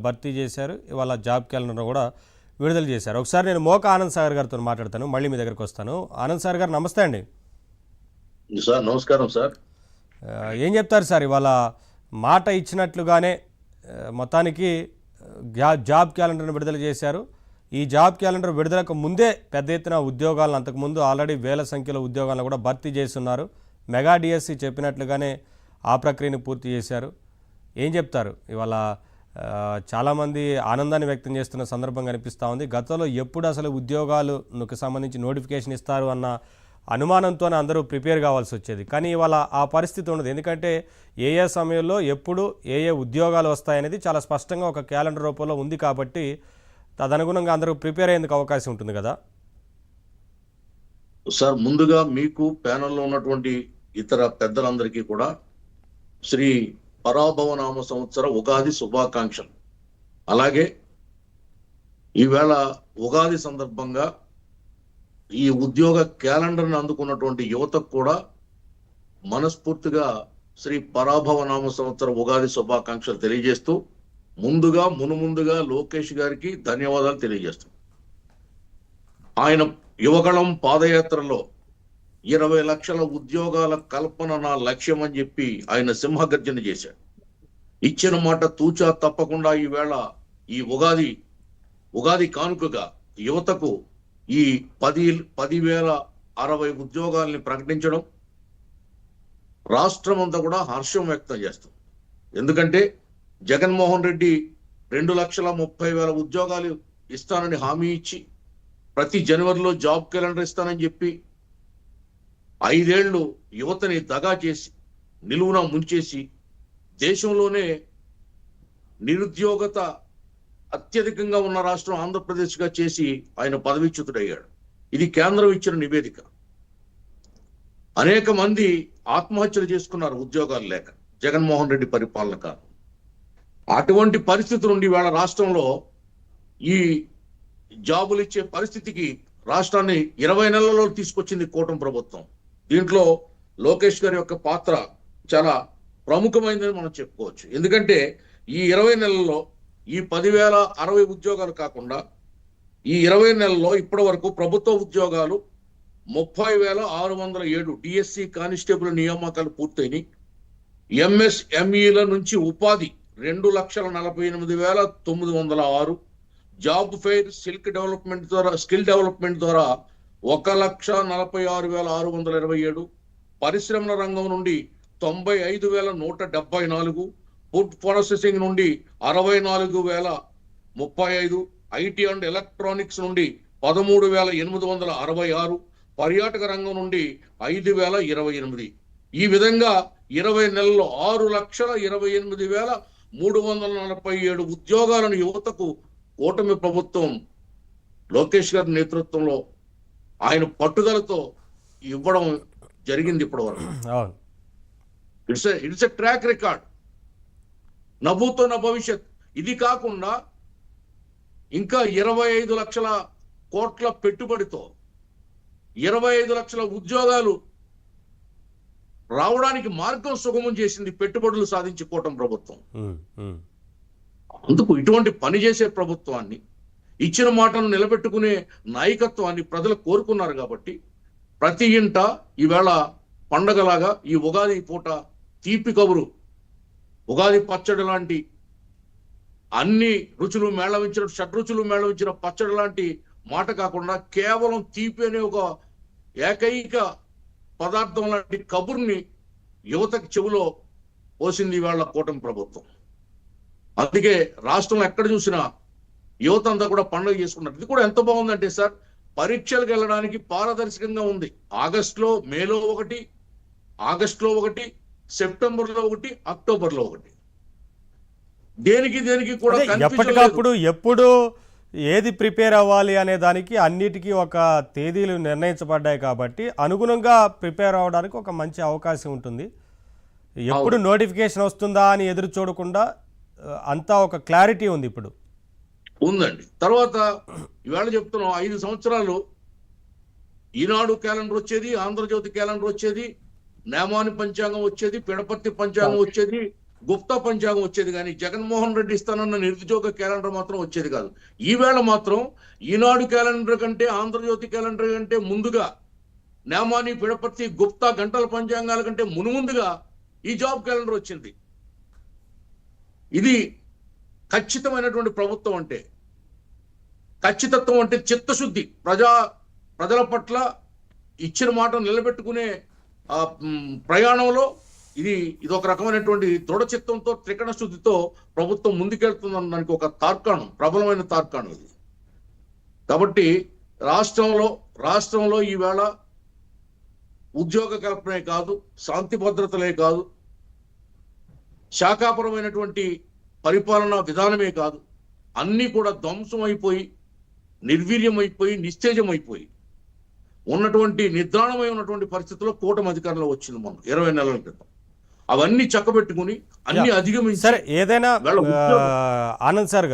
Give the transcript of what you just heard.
భర్తీ చేశారు. ఇవాళ జాబ్ క్యాలెండర్ కూడా విడుదల చేశారు. ఒకసారి నేను మోక ఆనంద్ సాగర్ గారితో మాట్లాడతాను, మళ్ళీ మీ దగ్గరకు వస్తాను. ఆనంద్ సాగర్ గారు నమస్తే అండి. సార్ నమస్కారం సార్. ఏం చెప్తారు సార్, ఇవాళ మాట ఇచ్చినట్లుగానే మొత్తానికి జాబ్ క్యాలెండర్ను విడుదల చేశారు. ఈ జాబ్ క్యాలెండర్ విడుదలకు ముందే పెద్ద ఎత్తున ఉద్యోగాలను, అంతకుముందు ఆల్రెడీ వేల సంఖ్యలో ఉద్యోగాలను కూడా భర్తీ చేస్తున్నారు. మెగా డిఎస్సి చెప్పినట్లుగానే ఆ ప్రక్రియను పూర్తి చేశారు. ఏం చెప్తారు? ఇవాళ చాలామంది ఆనందాన్ని వ్యక్తం చేస్తున్న సందర్భం కనిపిస్తూ ఉంది. గతంలో ఎప్పుడు అసలు ఉద్యోగాలకు సంబంధించి నోటిఫికేషన్ ఇస్తారు అన్న అనుమానంతోనే అందరూ ప్రిపేర్ కావాల్సి వచ్చేది. కానీ ఇవాళ ఆ పరిస్థితి ఉండదు. ఎందుకంటే ఏ సమయంలో ఎప్పుడు ఏ ఉద్యోగాలు వస్తాయనేది చాలా స్పష్టంగా ఒక క్యాలెండర్ రూపంలో ఉంది. కాబట్టి తదనుగుణంగా అందరూ ప్రిపేర్ అయ్యేందుకు అవకాశం ఉంటుంది కదా సార్. ముందుగా మీకు ప్యానెల్లో ఉన్నటువంటి ఇతర పెద్దలందరికీ కూడా శ్రీ పరాభవనామ సంవత్సర ఉగాది శుభాకాంక్షలు. అలాగే ఈవేళ ఉగాది సందర్భంగా ఈ ఉద్యోగ క్యాలెండర్ని అందుకున్నటువంటి యువతకు కూడా మనస్ఫూర్తిగా శ్రీ పరాభవనామ సంవత్సర ఉగాది శుభాకాంక్షలు తెలియజేస్తూ మునుముందుగా లోకేష్ గారికి ధన్యవాదాలు తెలియజేస్తాం. ఆయన యువగళం పాదయాత్రలో 20 లక్షల ఉద్యోగాల కల్పన నా లక్ష్యం అని చెప్పి ఆయన సింహగర్జన చేశాడు. ఇచ్చిన మాట తూచా తప్పకుండా ఈవేళ ఈ ఉగాది కానుకగా యువతకు ఈ 10,060 ఉద్యోగాల్ని ప్రకటించడం రాష్ట్రం అంతా కూడా హర్షం వ్యక్తం చేస్తాం. ఎందుకంటే జగన్మోహన్ రెడ్డి 2,30,000 ఉద్యోగాలు ఇస్తానని హామీ ఇచ్చి ప్రతి జనవరిలో జాబ్ క్యాలెండర్ ఇస్తానని చెప్పి 5 ఏళ్లు యువతని దగా చేసి నిలువున ముంచేసి దేశంలోనే నిరుద్యోగత అత్యధికంగా ఉన్న రాష్ట్రం ఆంధ్రప్రదేశ్గా చేసి ఆయన పదవీచ్యుతుడయ్యాడు. ఇది కేంద్రం ఇచ్చిన నివేదిక. అనేక మంది ఆత్మహత్యలు చేసుకున్నారు ఉద్యోగాలు లేక జగన్మోహన్ రెడ్డి పరిపాలన కాలం. అటువంటి పరిస్థితి నుండి వేళ రాష్ట్రంలో ఈ జాబులు ఇచ్చే పరిస్థితికి రాష్ట్రాన్ని 20 నెలల్లో తీసుకొచ్చింది కూటమి ప్రభుత్వం. దీంట్లో లోకేష్ గారి యొక్క పాత్ర చాలా ప్రముఖమైనదని మనం చెప్పుకోవచ్చు. ఎందుకంటే ఈ 20 నెలల్లో ఈ 10,060 ఉద్యోగాలు కాకుండా ఈ 20 నెలల్లో ఇప్పటి వరకు ప్రభుత్వ ఉద్యోగాలు 30,607 డిఎస్సి కానిస్టేబుల్ నియామకాలు పూర్తయినాయి. ఎంఎస్ఎంఈల నుంచి ఉపాధి 2,48,906, జాబ్ ఫెయిర్ స్కిల్ డెవలప్మెంట్ ద్వారా 1,46,627, పరిశ్రమల రంగం నుండి 95,174, ఫుడ్ ప్రాసెసింగ్ నుండి 64,035, ఐటీ అండ్ ఎలక్ట్రానిక్స్ నుండి 13,866, పర్యాటక రంగం నుండి 5,028. ఈ విధంగా 20 నెలల్లో 6,28,347 ఉద్యోగాలను యువతకు కూటమి ప్రభుత్వం లోకేష్ గారి నేతృత్వంలో ఆయన పట్టుదలతో ఇవ్వడం జరిగింది. ఇప్పటి వరకు ఇట్స్ ఎ ట్రాక్ రికార్డ్. నవ్వుతో నా భవిష్యత్. ఇది కాకుండా ఇంకా 25 లక్షల కోట్ల పెట్టుబడితో 25 లక్షల ఉద్యోగాలు రావడానికి మార్గం సుగమం చేసింది పెట్టుబడులు సాధించి కూటమి ప్రభుత్వం. అందుకు ఇటువంటి పని చేసే ప్రభుత్వాన్ని, ఇచ్చిన మాటను నిలబెట్టుకునే నాయకత్వాన్ని ప్రజలు కోరుకున్నారు. కాబట్టి ప్రతి ఇంట ఈవేళ పండగలాగా ఈ ఉగాది పూట తీపి కబురు, ఉగాది పచ్చడి లాంటి అన్ని రుచులు మేళవించిన, షడ్రుచులు మేళవించిన పచ్చడి లాంటి మాట కాకుండా కేవలం తీపి అనే ఒక ఏకైక పదార్థం లాంటి కబుర్ని యువతకి చెవులో పోసింది ఇవాళ కూటమి ప్రభుత్వం. అందుకే రాష్ట్రంలో ఎక్కడ చూసినా యువత అంతా కూడా పండుగ చేసుకున్నారు. ఇది కూడా ఎంత బాగుందంటే సార్, పరీక్షలకు వెళ్ళడానికి పారదర్శకంగా ఉంది. మేలో ఒకటి, ఆగస్టులో ఒకటి, సెప్టెంబర్లో ఒకటి, అక్టోబర్లో ఒకటి. దేనికి కూడా ఎప్పటికప్పుడు ఎప్పుడు ఏది ప్రిపేర్ అవ్వాలి అనే దానికి అన్నిటికీ ఒక తేదీలు నిర్ణయించబడ్డాయి. కాబట్టి అనుగుణంగా ప్రిపేర్ అవ్వడానికి ఒక మంచి అవకాశం ఉంటుంది. ఎప్పుడు నోటిఫికేషన్ వస్తుందా అని ఎదురు చూడకుండా అంతా ఒక క్లారిటీ ఉంది ఇప్పుడు ఉందండి. తర్వాత ఇవాళ చెప్తున్నాం, 5 సంవత్సరాలు ఈనాడు క్యాలెండర్ వచ్చేది, ఆంధ్రజ్యోతి క్యాలెండర్ వచ్చేది, నేమాని పంచాంగం వచ్చేది, పిడపర్తి పంచాంగం వచ్చేది, గుప్తా పంచాంగం వచ్చేది కానీ జగన్మోహన్ రెడ్డి ఇస్తానన్న నిరుద్యోగ క్యాలెండర్ మాత్రం వచ్చేది కాదు. ఈవేళ మాత్రం ఈనాడు క్యాలెండర్ కంటే ఆంధ్రజ్యోతి క్యాలెండర్ కంటే ముందుగా, నేమాని పిడపర్తి గుప్తా గంటల పంచాంగాల కంటే మునుముందుగా ఈ జాబ్ క్యాలెండర్ వచ్చింది. ఇది ఖచ్చితమైనటువంటి ప్రభుత్వం అంటే, ఖచ్చితత్వం అంటే చిత్తశుద్ధి, ప్రజల పట్ల ఇచ్చిన మాట నిలబెట్టుకునే ప్రయాణంలో ఇది ఒక రకమైనటువంటి దృఢ చిత్తంతో, త్రికణ శుద్ధితో ప్రభుత్వం ముందుకెళ్తుందన్న దానికి ఒక తార్కాణం, ప్రబలమైన తార్కాణం ఇది. కాబట్టి రాష్ట్రంలో ఈవేళ ఉద్యోగ కల్పనే కాదు, శాంతి భద్రతలే కాదు, శాఖాపరమైనటువంటి పరిపాలనా విధానమే కాదు, అన్నీ కూడా ధ్వంసం అయిపోయి, నిర్వీర్యమైపోయి, నిస్తేజమైపోయి ఉన్నటువంటి నిద్రాణమై ఉన్నటువంటి పరిస్థితుల్లో కూటమి అధికారంలో వచ్చింది మొన్న 20 నెలల క్రితం. అవన్నీ చక్కబెట్టుకుని అన్ని అధిగమించి సరే ఏదైనా ఆనంద్ సార్ గారు